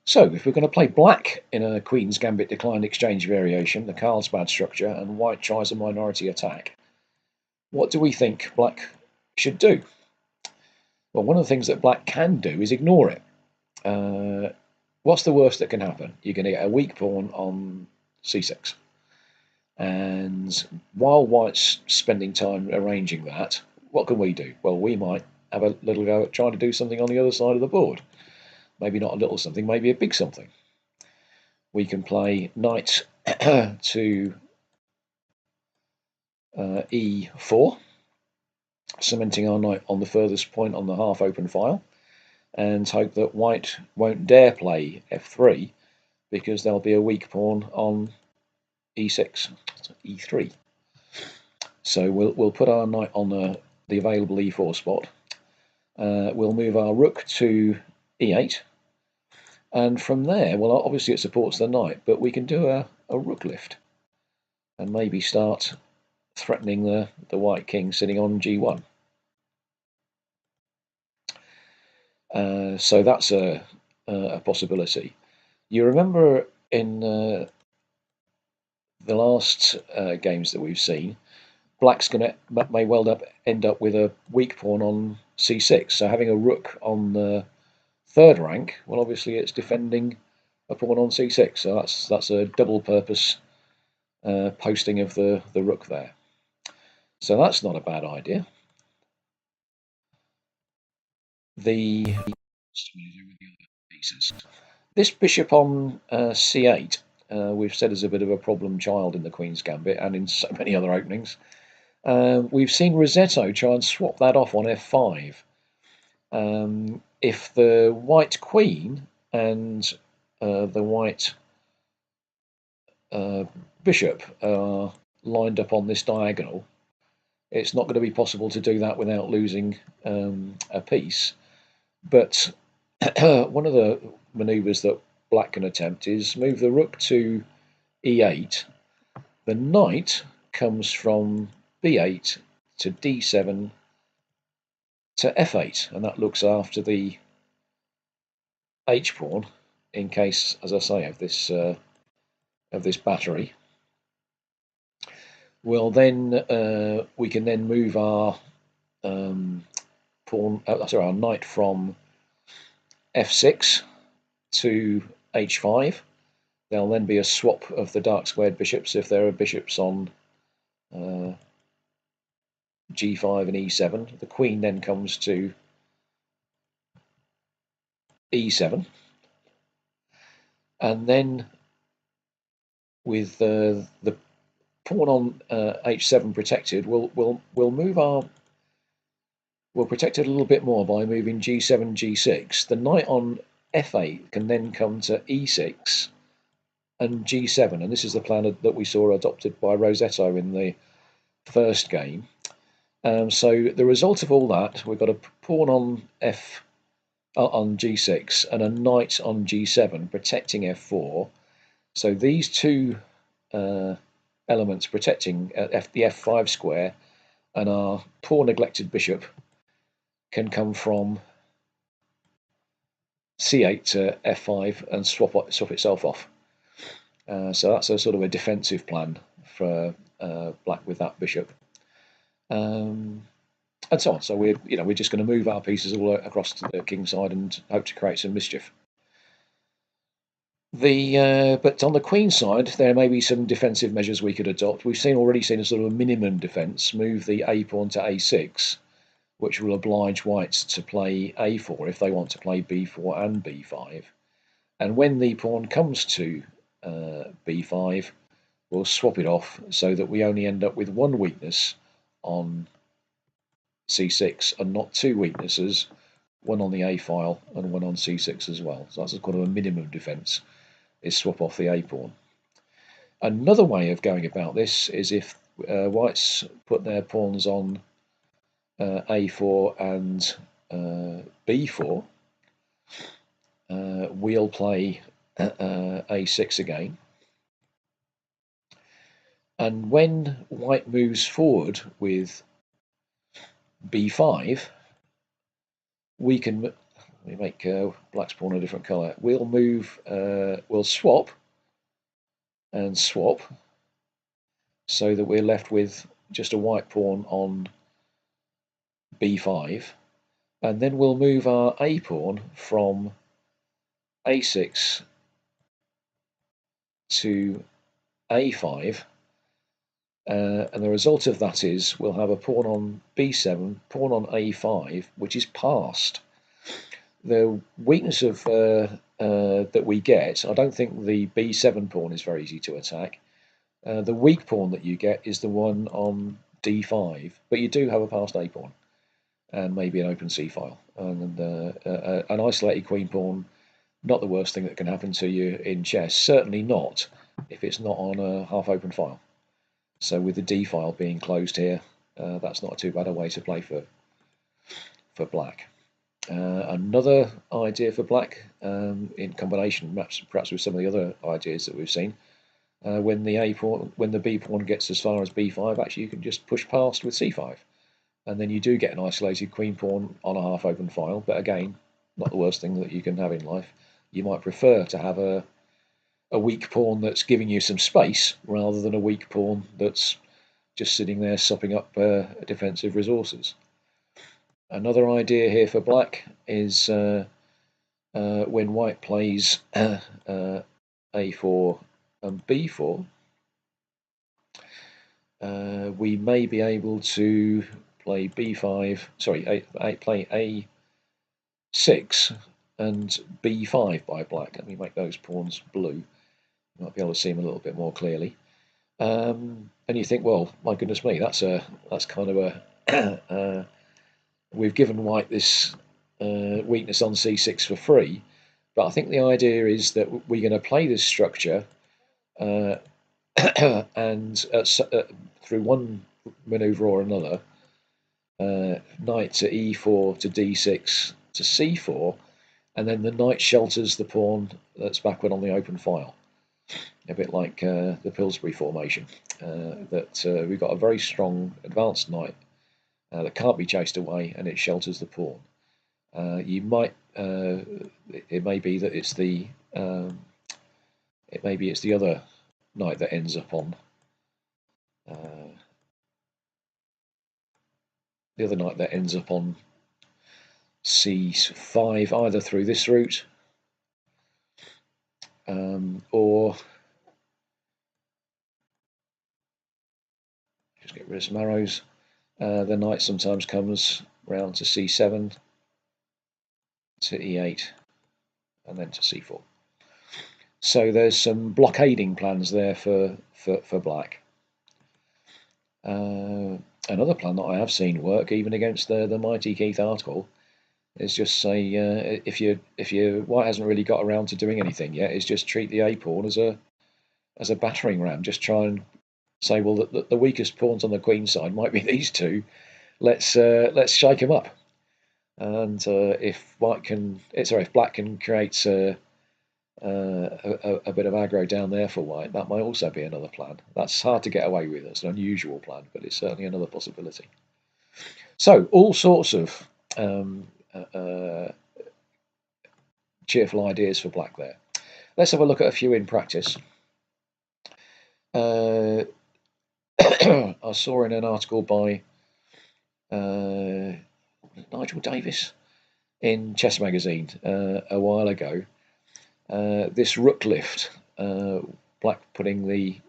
So if we're going to play black in a Queen's Gambit declined exchange variation, the Karlsbad structure, and white tries a minority attack, what do we think black should do? Well, one of the things that black can do is ignore it. What's the worst that can happen? You're going to get a weak pawn on c6. And while white's spending time arranging that, what can we do? Well, we might have a little go at trying to do something on the other side of the board. Maybe not a little something, maybe a big something. We can play knight to e4, cementing our knight on the furthest point on the half-open file, and hope that white won't dare play f3 because there'll be a weak pawn on e6, e3. So we'll put our knight on the available e4 spot. We'll move our rook to e8. And from there, well, obviously it supports the knight, but we can do a rook lift and maybe start threatening the white king sitting on g1. So that's a possibility. You remember in the last games that we've seen, black's may well end up with a weak pawn on c6. So having a rook on the third rank, well, obviously it's defending a pawn on c6. So that's a double purpose posting of the rook there. So that's not a bad idea. This bishop on c8, we've said is a bit of a problem child in the Queen's Gambit and in so many other openings. We've seen Rossetto try and swap that off on f5. If the white queen and the white bishop are lined up on this diagonal, it's not going to be possible to do that without losing a piece. But one of the manoeuvres that black can attempt is move the rook to e8. The knight comes from b8 to d7 to f8, and that looks after the h pawn in case, as I say, of this battery. Well, then we can then move our our knight from f6 to h5. There'll then be a swap of the dark squared bishops if there are bishops on g5 and e7. The queen then comes to e7, and then with the pawn on h7 protected, we'll protect it a little bit more by moving g7, g6. The knight on f8 can then come to e6 and g7, and this is the plan that we saw adopted by Rossetto in the first game. So the result of all that, we've got a pawn on g6 and a knight on g7 protecting f4. So these two elements protecting the f5 square and our poor neglected bishop can come from c8 to f5 and swap itself off. So that's a sort of a defensive plan for black with that bishop, and so on. So we're just going to move our pieces all across to the king side and hope to create some mischief. But on the queen side, there may be some defensive measures we could adopt. We've already seen a sort of a minimum defence. Move the a pawn to a6, which will oblige whites to play a4 if they want to play b4 and b5. And when the pawn comes to b5, we'll swap it off so that we only end up with one weakness on c6 and not two weaknesses, one on the a file and one on c6 as well. So that's kind of a minimum defence, is swap off the a pawn. Another way of going about this is if whites put their pawns on a4 and b4, we'll play a6 again. And when white moves forward with b5, we can We make black's pawn a different colour. We'll move, we'll swap and swap so that we're left with just a white pawn on b5, and then we'll move our a pawn from a6 to a5, and the result of that is we'll have a pawn on b7, pawn on a5, which is passed. The weakness of that we get, I don't think the b7 pawn is very easy to attack. The weak pawn that you get is the one on d5, but you do have a passed a pawn and maybe an open c file, and an isolated queen pawn. Not the worst thing that can happen to you in chess. Certainly not if it's not on a half-open file. So with the d file being closed here, that's not too bad a way to play for black. Another idea for black, in combination perhaps with some of the other ideas that we've seen, when the b pawn gets as far as b5, actually you can just push past with c5, and then you do get an isolated queen pawn on a half-open file. But again, not the worst thing that you can have in life. You might prefer to have a weak pawn that's giving you some space rather than a weak pawn that's just sitting there sopping up defensive resources. Another idea here for black is when white plays a4 and b4, we may be able to play b5, sorry, play a6 and b5 by black. Let me make those pawns blue. You might be able to see them a little bit more clearly. And you think, well, my goodness me, that's kind of a we've given white this weakness on c6 for free. But I think the idea is that we're going to play this structure and through one manoeuvre or another, knight to e4 to d6 to c4, and then the knight shelters the pawn that's backward on the open file. A bit like the Pillsbury formation, that we've got a very strong advanced knight that can't be chased away, and it shelters the pawn. You might, it may be that it's the other knight that ends up on c5, either through this route or just get rid of some arrows. The knight sometimes comes round to c7, to e8, and then to c4. So there's some blockading plans there for black. Another plan that I have seen work, even against the mighty Keith Article, is just say if white hasn't really got around to doing anything yet, is just treat the a pawn as a battering ram. Just try and say, well, the weakest pawns on the queen side might be these two. Let's shake them up. And if black can create a bit of aggro down there for white, that might also be another plan. That's hard to get away with. It's an unusual plan, but it's certainly another possibility. So all sorts of cheerful ideas for black there. Let's have a look at a few in practice. I saw in an article by Nigel Davis in Chess Magazine a while ago, this rook lift, black putting the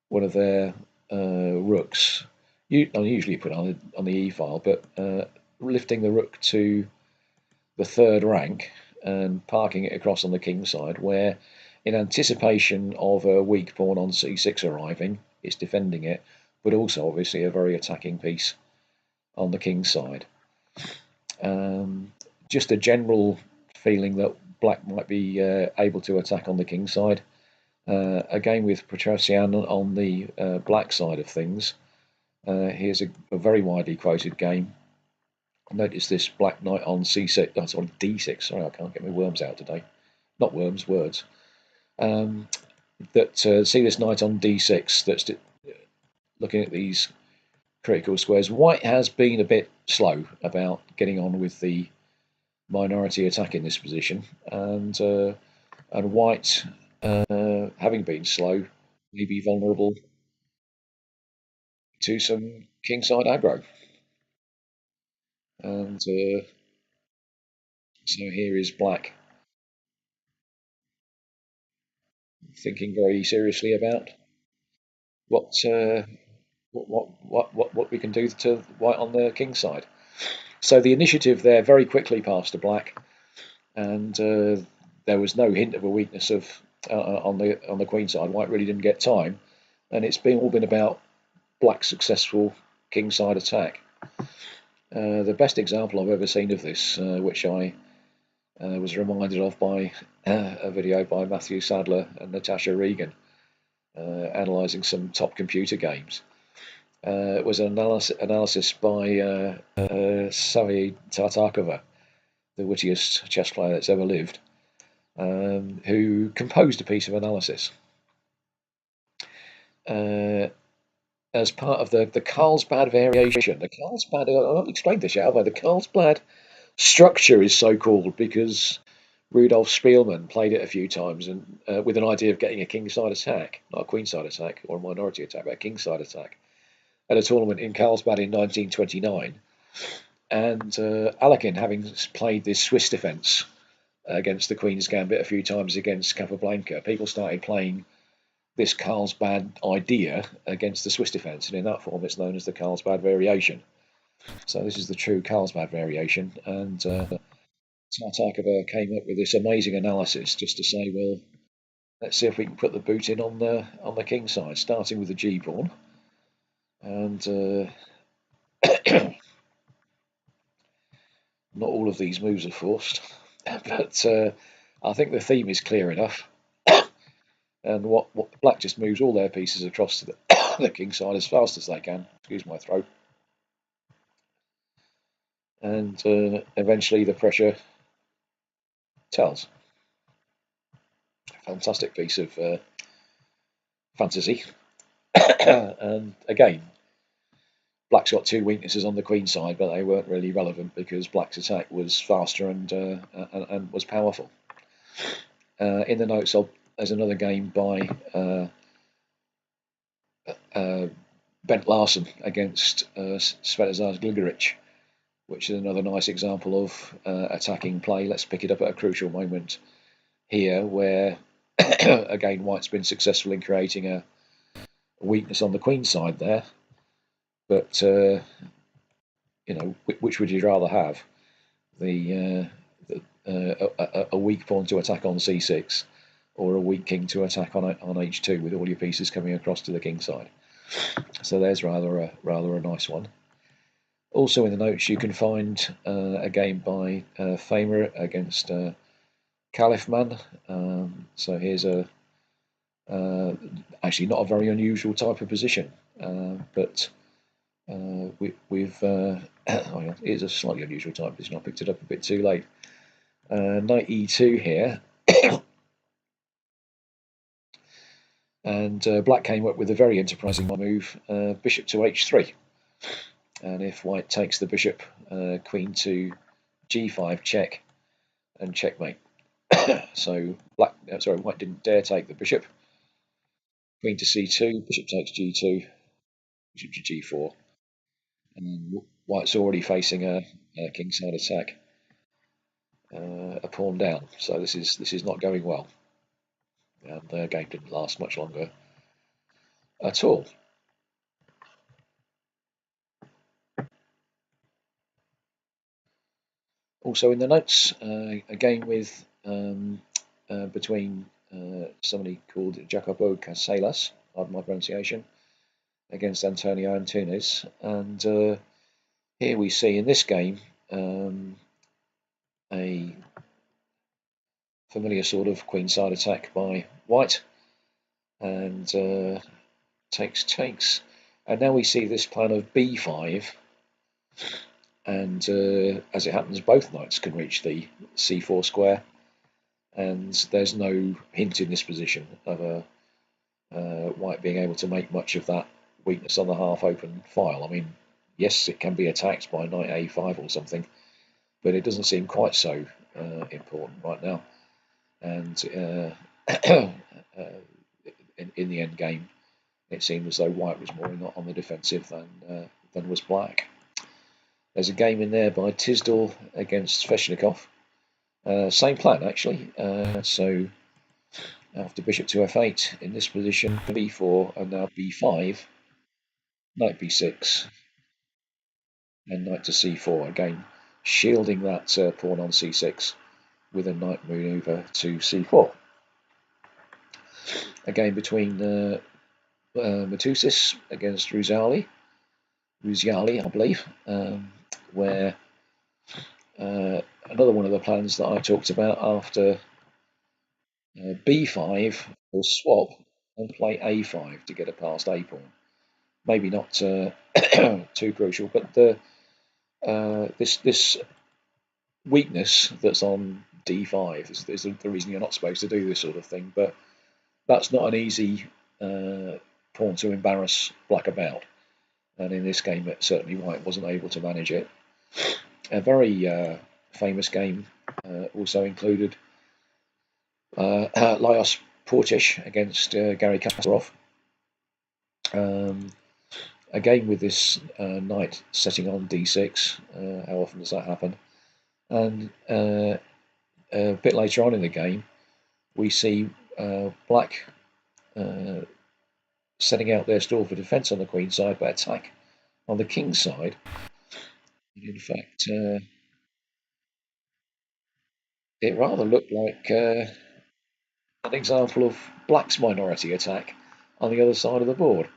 one of their rooks, usually put on the e file, but lifting the rook to the third rank and parking it across on the king side, where in anticipation of a weak pawn on c6 arriving, it's defending it, but also obviously a very attacking piece on the king side. Just a general feeling that black might be able to attack on the king side. Again, with Petrosian on the black side of things, here's a very widely quoted game. Notice this black knight on c6, that's on d6. Sorry, I can't get my worms out today. Not worms, words. See this knight on d6 that's looking at these critical squares. White has been a bit slow about getting on with the minority attack in this position, and white, having been slow, may be vulnerable to some kingside aggro. And so here is black thinking very seriously about what what we can do to white on the king side. So the initiative there very quickly passed to black, and there was no hint of a weakness of on the queen side. White really didn't get time, and it's been all been about black's successful king side attack. The best example I've ever seen of this, which I was reminded of by a video by Matthew Sadler and Natasha Regan, analysing some top computer games. It was an analysis by Savi Tartakova, the wittiest chess player that's ever lived, who composed a piece of analysis as part of the Karlsbad variation. The Karlsbad, I haven't explained this yet, have I? The Karlsbad structure is so called because Rudolf Spielmann played it a few times, and with an idea of getting a kingside attack, not a queenside attack or a minority attack, but a kingside attack, at a tournament in Karlsbad in 1929. And Alekin, having played this Swiss defence against the Queen's Gambit a few times against Capablanca, people started playing this Karlsbad idea against the Swiss defence, and in that form it's known as the Karlsbad variation. So this is the true Karlsbad variation, and Tartakova came up with this amazing analysis just to say, well, let's see if we can put the boot in on the king side, starting with the G pawn, and not all of these moves are forced, but I think the theme is clear enough. And what black just moves all their pieces across to the king side as fast as they can. Excuse my throat. And eventually the pressure tells. Fantastic piece of fantasy. And again, black's got two weaknesses on the queen side, but they weren't really relevant because black's attack was faster and was powerful. In the notes, there's another game by Bent Larsen against Svetozar Gligoric, which is another nice example of attacking play. Let's pick it up at a crucial moment here, where again white's been successful in creating a weakness on the queen side there. But which would you rather have? A weak pawn to attack on c6, or a weak king to attack on h2 with all your pieces coming across to the king side? So there's rather a nice one. Also in the notes you can find a game by Famer against Kalifman. So here's actually not a very unusual type of position, but we've it is a slightly unusual type of position. I picked it up a bit too late. Knight e2 here. And black came up with a very enterprising move, bishop to h3. And if white takes the bishop, queen to g5 check, and checkmate. So white didn't dare take the bishop. Queen to c2, bishop takes g2, bishop to g4, and white's already facing a kingside attack, a pawn down. So this is not going well, and the game didn't last much longer at all. Also in the notes, a game with between somebody called Jacopo Casellas, pardon my pronunciation, against Antonio Antunes. And here we see in this game a familiar sort of queenside attack by white, and takes. And now we see this plan of b5, and as it happens, both knights can reach the c4 square, and there's no hint in this position of white being able to make much of that weakness on the half-open file. I mean, yes, it can be attacked by knight a5 or something, but it doesn't seem quite so important right now. And in the end game, it seemed as though white was more on the defensive than was black. There's a game in there by Tisdall against Sveshnikov. Same plan, actually. So after bishop to f8, in this position, b4 and now b5, knight b6, and knight to c4. Again, shielding that pawn on c6 with a knight maneuver to c4. A game between Matusis against Ruziali, I believe, where another one of the plans that I talked about after b5 will swap and play a5 to get a past a pawn. Maybe not too crucial, but this weakness that's on d5 is the reason you're not supposed to do this sort of thing. But that's not an easy pawn to embarrass black about, and in this game, certainly white wasn't able to manage it. A very famous game also included Lajos Portish against Gary Kasparov. Again with this knight setting on d6. How often does that happen? And a bit later on in the game, we see black setting out their stall for defence on the queen side, but attack on the king side. In fact, it rather looked like an example of black's minority attack on the other side of the board.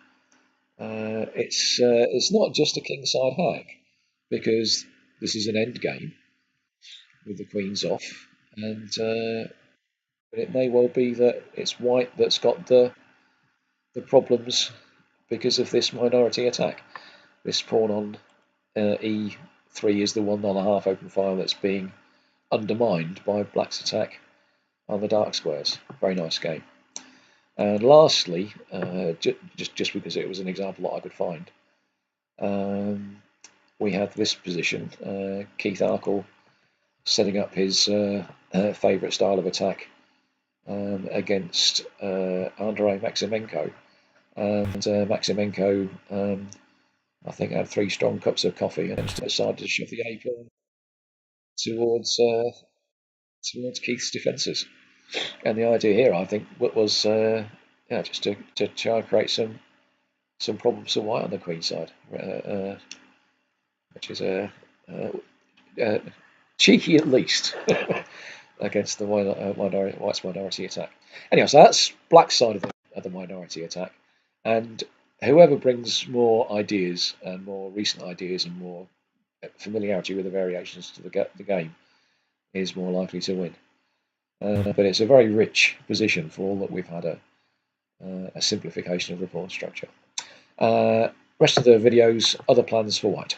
It's not just a kingside hack, because this is an end game with the queens off, and it may well be that it's white that's got the problems because of this minority attack. This pawn on e3 is the one on a half open file that's being undermined by black's attack on the dark squares. Very nice game. And lastly, just because it was an example that I could find, we have this position. Keith Arkle setting up his favourite style of attack against Andrei Maximenko. And Maximenko, I think, had 3 strong cups of coffee and decided to shove the a pawn towards Keith's defences. And the idea here, I think, was just to try and create some problems for white on the queen side, which is cheeky at least against the white's minority attack. Anyway, so that's black's side of the minority attack, and whoever brings more ideas and more recent ideas and more familiarity with the variations to the game is more likely to win. But it's a very rich position for all that we've had a simplification of the pawn structure. Rest of the videos, other plans for white.